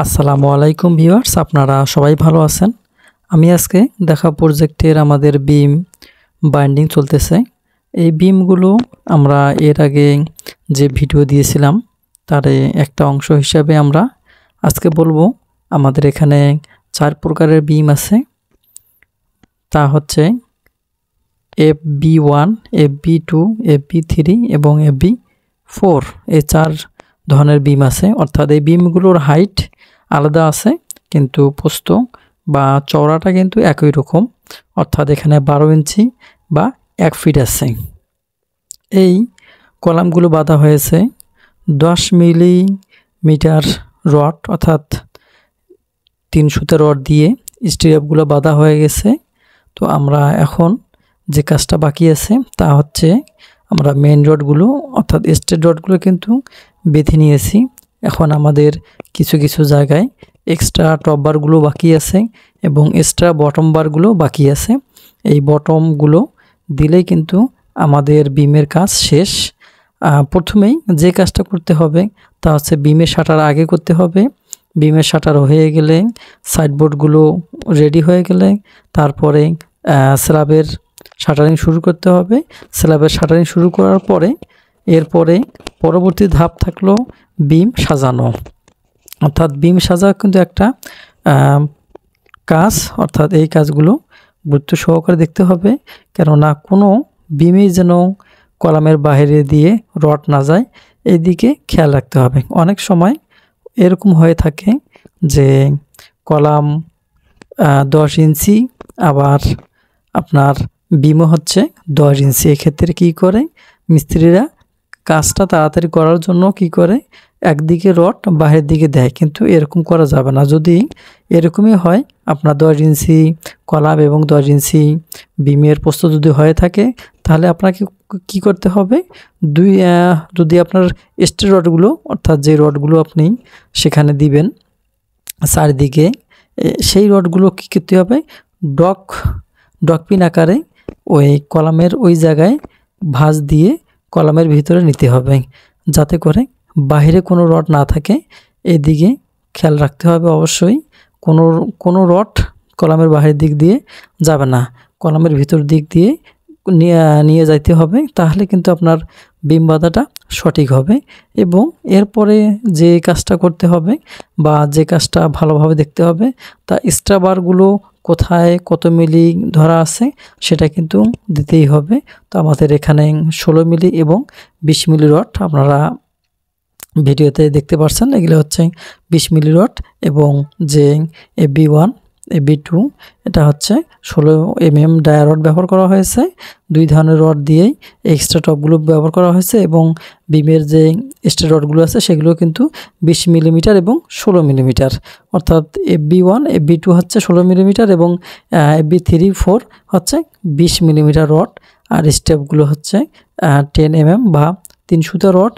আসসালামু আলাইকুম ভিউয়ার্স, আপনারা সবাই ভালো আছেন। আমি আজকে দেখা প্রজেক্টের আমাদের বিম বাইন্ডিং চলতেছে। এই বিমগুলো আমরা এর আগে যে ভিডিও দিয়েছিলাম তার একটা অংশ হিসাবে আমরা আজকে বলবো। আমাদের এখানে 4 প্রকারের বিম আছে, তা হচ্ছে FB1, FB2, FB3 এবং FB4। এই 4 ধরনের বিম আছে, অর্থাৎ এই বিমগুলোর হাইট আলাদা আছে কিন্তু প্রস্থ বা চওড়াটা কিন্তু একই রকম, অর্থাৎ এখানে 12 ইঞ্চি বা 1 ফিট আছে। এই কলামগুলো বাঁধা হয়েছে 10 মিলিমিটার রড, অর্থাৎ 3 সুতা রড দিয়ে স্টিরাপগুলো বাঁধা হয়ে গেছে। তো আমরা এখন যে কাজটা বাকি আছে তা হচ্ছে আমরা মেন রডগুলো অর্থাৎ স্ট্রেট রডগুলো কিন্তু বেঁধে নিয়েছি। এখন আমাদের কিছু কিছু জায়গায় এক্সট্রা টপ বারগুলো বাকি আছে এবং এক্সট্রা বটম বারগুলো বাকি আছে। এই বটমগুলো দিলেই কিন্তু আমাদের বিমের কাজ শেষ। প্রথমেই যে কাজটা করতে হবে তা হচ্ছে বিমের শাটার আগে করতে হবে। বিমের শাটার হয়ে গেলে সাইডবোর্ডগুলো রেডি হয়ে গেলে তারপরে স্ল্যাবের শাটারিং শুরু করতে হবে। স্ল্যাবের শাটারিং শুরু করার পরে এরপরে পরবর্তী ধাপ থাকলো বিম সাজানো, অর্থাৎ বিম সাজা কিন্তু একটা কাজ, অর্থাৎ এই কাজগুলো গুরুত্ব সহকারে দেখতে হবে, কেননা কোনো বিমেই যেন কলামের বাইরে দিয়ে রড না যায় এই দিকে খেয়াল রাখতে হবে। অনেক সময় এরকম হয়ে থাকে যে কলাম 10 ইঞ্চি আবার আপনার বিমও হচ্ছে 10 ইঞ্চি। এক্ষেত্রে কী করে মিস্ত্রিরা কাজটা তাড়াতাড়ি করার জন্য কি করে একদিকে রড বাহিরের দিকে দেয়, কিন্তু এরকম করা যাবে না। যদি এরকমই হয় আপনার 10 ইঞ্চি কলাম এবং 10 ইঞ্চি বিমের প্রস্থ যদি হয়ে থাকে তাহলে আপনাকে কি করতে হবে, যদি আপনার স্ট্রেট রডগুলো অর্থাৎ যে রডগুলো আপনি সেখানে দিবেন চারিদিকে, সেই রডগুলো কী করতে হবে ডকপিন আকারে ওই কলামের ওই জায়গায় ভাঁজ দিয়ে কলামের ভিতরে নিতে হবে, যাতে করে বাইরে কোনো রড না থাকে। এদিকে খেয়াল রাখতে হবে অবশ্যই, কোনো রড কলামের বাহিরের দিক দিয়ে যাবে না, কলামের ভিতর দিক দিয়ে নিয়ে যাইতে হবে, তাহলে কিন্তু আপনার বিম বাঁধাটা সঠিক হবে। এবং এরপরে যে কাজটা করতে হবে বা যে কাজটা ভালোভাবে দেখতে হবে তা স্ট্রাবারগুলো কোথায় কত মিলি ধরা আছে সেটা কিন্তু দিতেই হবে। তো আমাদের এখানে 16 মিলি এবং 20 মিলি রড আপনারা ভিডিওতে দেখতে পাচ্ছেন, এগুলো হচ্ছে 20 মিলি রড এবং যে FB1 FB2 এটা হচ্ছে 16 mm ডায়া রড ব্যবহার করা হয়েছে। 2 ধরনের রড দিয়েই এক্সট্রা টপগুলো ব্যবহার করা হয়েছে এবং বিমের যে স্ট্রেট রডগুলো আছে সেগুলো কিন্তু 20 মিলিমিটার এবং 16 মিলিমিটার, অর্থাৎ FB1 FB2 হচ্ছে 16 মিলিমিটার এবং FB3-4 হচ্ছে 20 মিলিমিটার রড, আর স্টেপগুলো হচ্ছে 10 mm বা 3 সুতা রড